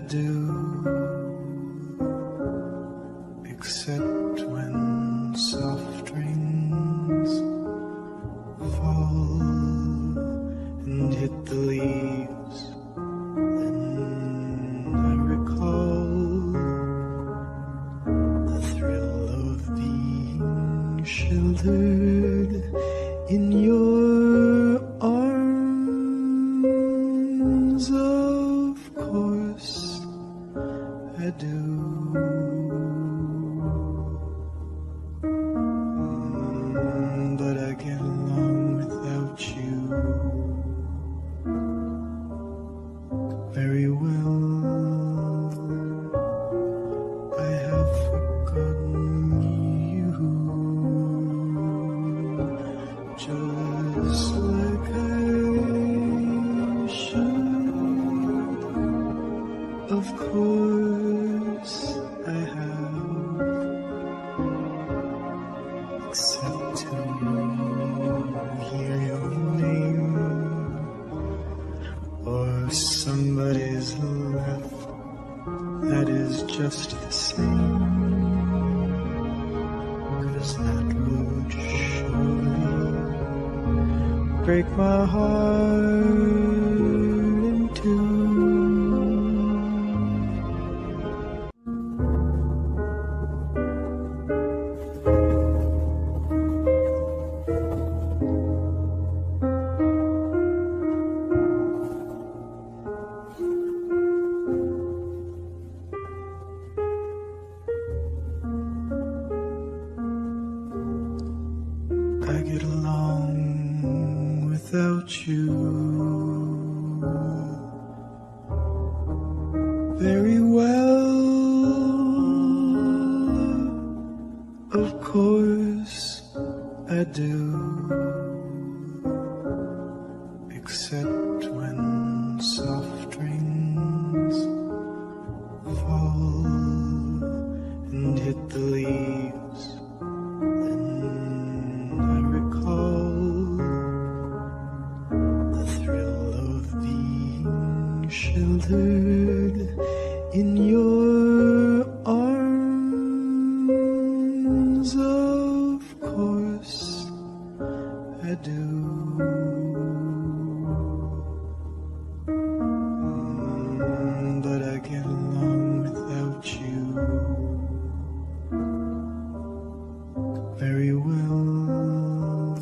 do, except when soft rains fall and hit the leaves. Then I recall the thrill of being sheltered in your arms. Of course I do. But I get along without you very well. I have forgotten you, just like I should. Of course I have, except to hear your name or somebody's laugh. That is just the same, 'cause that would surely break my heart in two. I get along without you very well. Of course I do, except when soft rains fall and hit the leaves. Then I recall the thrill of being sheltered in your arms. Of course I do. But I get along without you very well.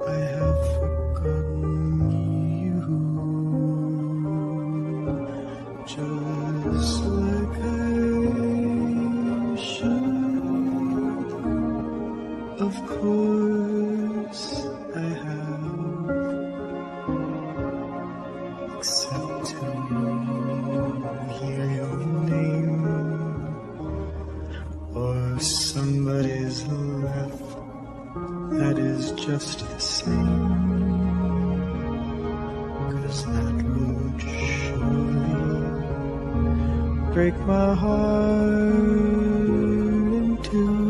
I have forgotten you, just like I should. Of course I have, except to hear your name or somebody's laugh. That is just the same, 'cause that would surely break my heart in two.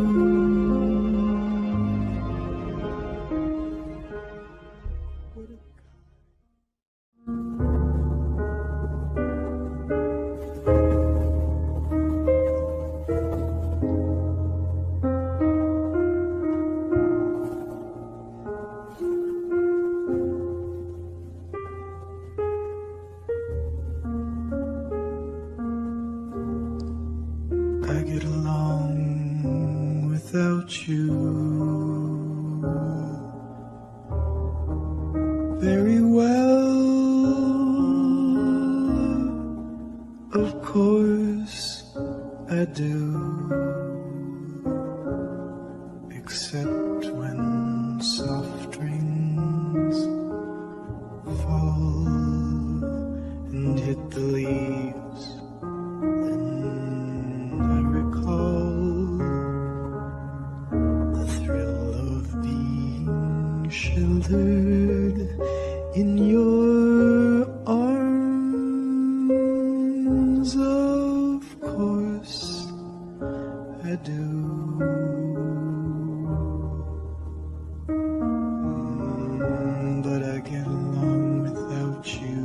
I get along without you very well. Of course I do, except when soft rains fall and hit the leaves. Then I recall the thrill of being sheltered in your arms. Of course I do. But I get along without you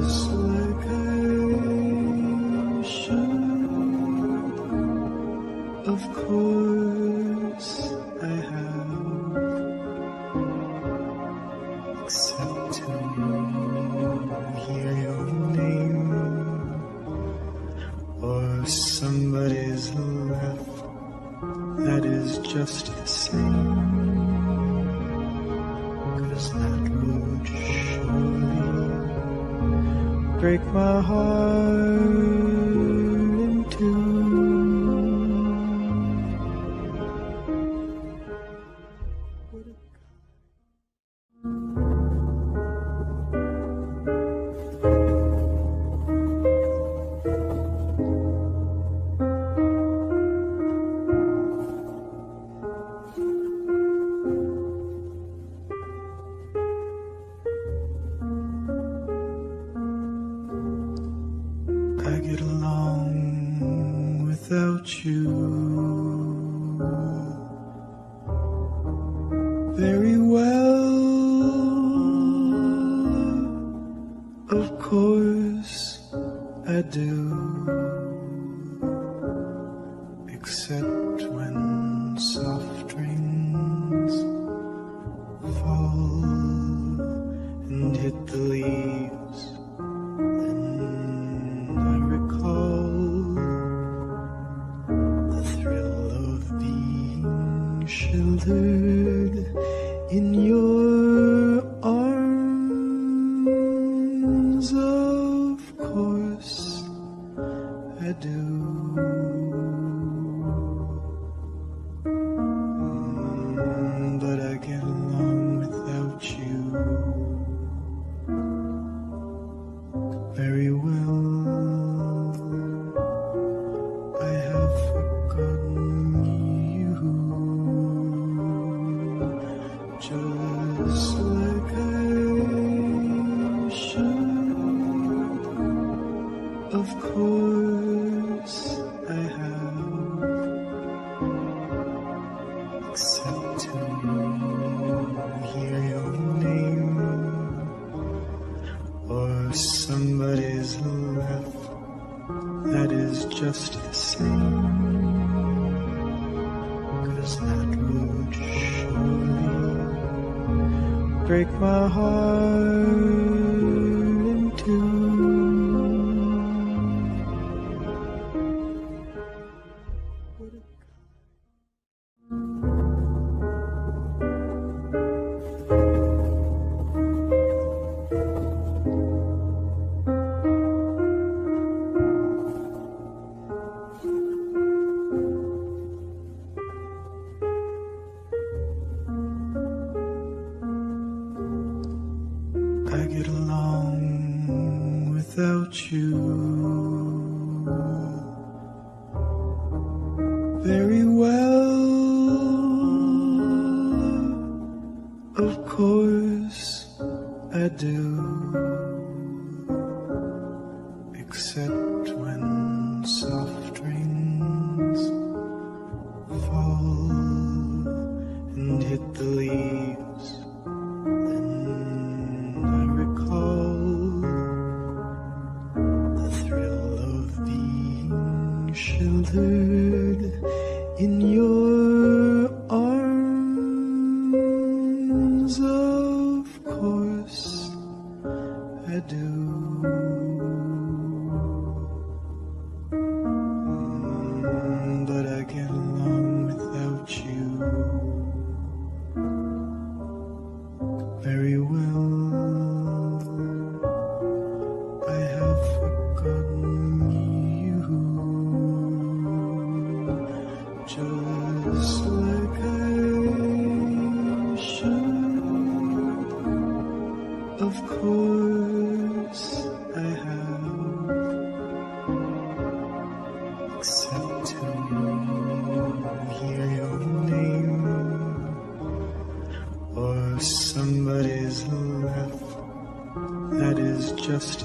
just like I should. Of course I have, except to hear your name or somebody's laugh. That is just the same, 'cause that would surely break my heart in two. I get along without you very well. Of course I do, except when soft rains fall and hit the leaves. Sheltered in your arms, of course I do. But I get along without you very well. I have forgotten you, just like I should. Of course I have, except to hear your name or somebody's laugh. That is just the same, 'cause that would surely break my heart in two. I get along without you very well. Of course I do, except when soft rains fall and hit the leaves. Sheltered in your arms, of course I do. But I get along without you very well. I have forgotten just like I should. Of course I have, except to hear your name or somebody's laugh. That is just